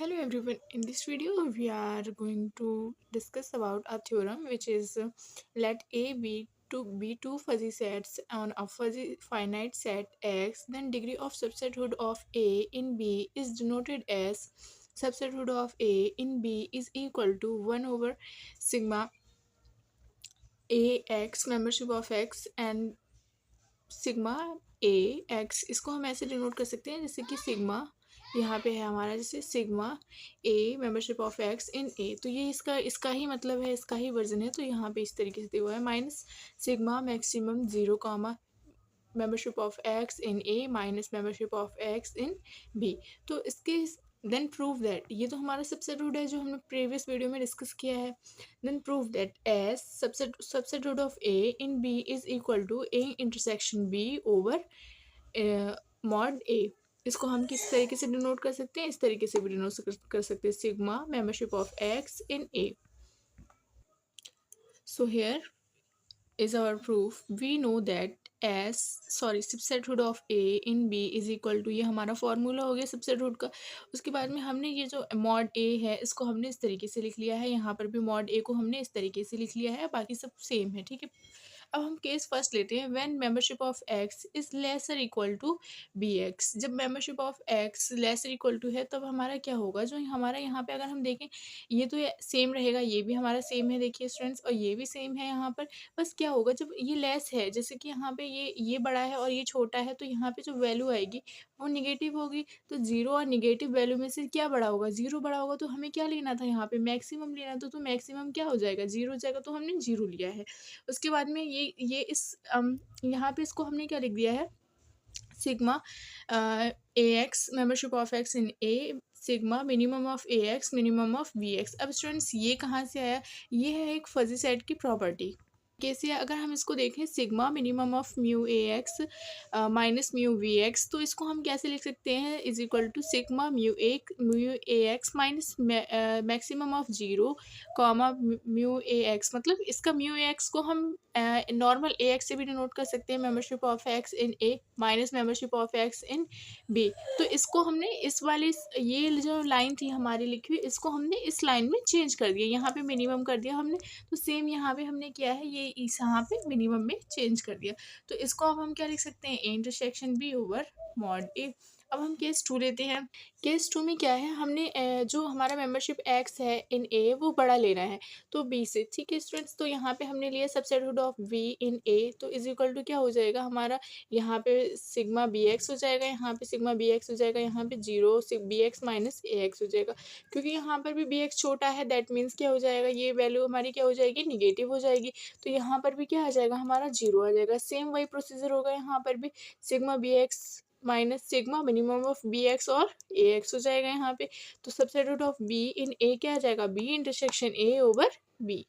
Hello everyone. In this video, we are going to discuss about a theorem which is let A be two fuzzy sets on a fuzzy finite set X, then degree of subsethood of A in B is denoted as subsethood of A in B is equal to 1 over sigma AX membership of X and sigma A x. इसको हम ऐसे denote कर सकते हैं जैसे कि sigma यहाँ पे है हमारा, जैसे sigma A membership of x in A. तो ये इसका इसका ही मतलब है, इसका ही वर्जन है। तो यहाँ पे इस तरीके से दिया हुआ है minus sigma maximum zero comma membership of x in A minus membership of x in B. तो इसके देन प्रूव दैट, ये तो हमारा सबसेट है जो हमने प्रीवियस वीडियो में डिस्कस किया है। Then prove that S subset root of A in B is equal to A intersection B over mod A. इसको हम किस तरीके से डिनोट कर सकते हैं, इस तरीके से भी डिनोट कर सकते हैं, sigma membership of x in A. So here is our proof. We know that subsethood of A in B is equal to, ये हमारा फॉर्मूला हो गया सबसेटहुड का। उसके बाद में हमने ये जो मॉड ए है इसको हमने इस तरीके से लिख लिया है, यहाँ पर भी मॉड ए को हमने इस तरीके से लिख लिया है, बाकी सब सेम है। ठीक है, अब हम केस फर्स्ट लेते हैं। When membership of X is lesser equal to B X, जब membership of X lesser equal to है तब हमारा क्या होगा, जो हमारा यहाँ पे अगर हम देखें ये तो सेम रहेगा, ये भी हमारा सेम है देखिए स्टूडेंट्स, और ये भी सेम है यहाँ पर। बस क्या होगा जब ये लेस है, जैसे कि यहाँ पे ये बड़ा है और ये छोटा है, तो यहाँ पे जो वैल्यू आएगी वो निगेटिव होगी। तो जीरो और निगेटिव वैल्यू में से क्या बड़ा होगा, जीरो बड़ा होगा। तो हमें क्या लेना था, यहाँ पे मैक्सिमम लेना था। तो मैक्सिमम क्या हो जाएगा, जीरो हो जाएगा, तो हमने जीरो लिया है। उसके बाद में ये इस यहाँ पे इसको हमने क्या लिख दिया है, sigma A x membership of x in A sigma minimum of A x minimum of B x. अब स्टूडेंट्स ये कहाँ से आया, ये है एक फजी सेट की प्रॉपर्टी। कैसे, अगर हम इसको देखें sigma minimum of mu A x minus mu V x, तो इसको हम कैसे लिख सकते हैं, is equal to sigma mu A x minus maximum of zero comma mu A x. मतलब इसका म्यू ए एक्स को हम नॉर्मल ए एक्स से भी डिनोट कर सकते हैं, membership of x in A minus membership of x in B. तो इसको हमने इस वाली ये जो लाइन थी हमारी लिखी हुई, इसको हमने इस लाइन में चेंज कर दिया, यहाँ पे मिनिमम कर दिया हमने। तो सेम यहाँ पे हमने किया है, ये इस यहाँ पे मिनिमम में चेंज कर दिया। तो इसको अब हम क्या लिख सकते हैं, A intersection B over mod A. अब हम केस टू लेते हैं। केस टू में क्या है, हमने जो हमारा मेंबरशिप एक्स है इन ए वो बड़ा लेना है, तो बी से। ठीक है स्टूडेंट्स, तो यहाँ पे हमने लिया सबसेटहुड ऑफ वी इन ए, तो इज इक्वल टू क्या हो जाएगा हमारा, यहाँ पे सिग्मा बी एक्स हो जाएगा, यहाँ पे सिग्मा बी एक्स हो जाएगा, यहाँ पे जीरो बी एक्स माइनस ए एक्स हो जाएगा। क्योंकि यहाँ पर भी बी एक्स छोटा है, दैट मीन्स क्या हो जाएगा, ये वैल्यू हमारी क्या हो जाएगी, निगेटिव हो जाएगी। तो यहाँ पर भी क्या आ जाएगा, हमारा जीरो आ जाएगा। सेम वही प्रोसीजर होगा यहाँ पर भी, sigma B x minus sigma minimum of B x और ए एक्स हो जाएगा यहाँ पे। तो सबसेटहुड ऑफ बी इन ए क्या आ जाएगा, B intersection A over B.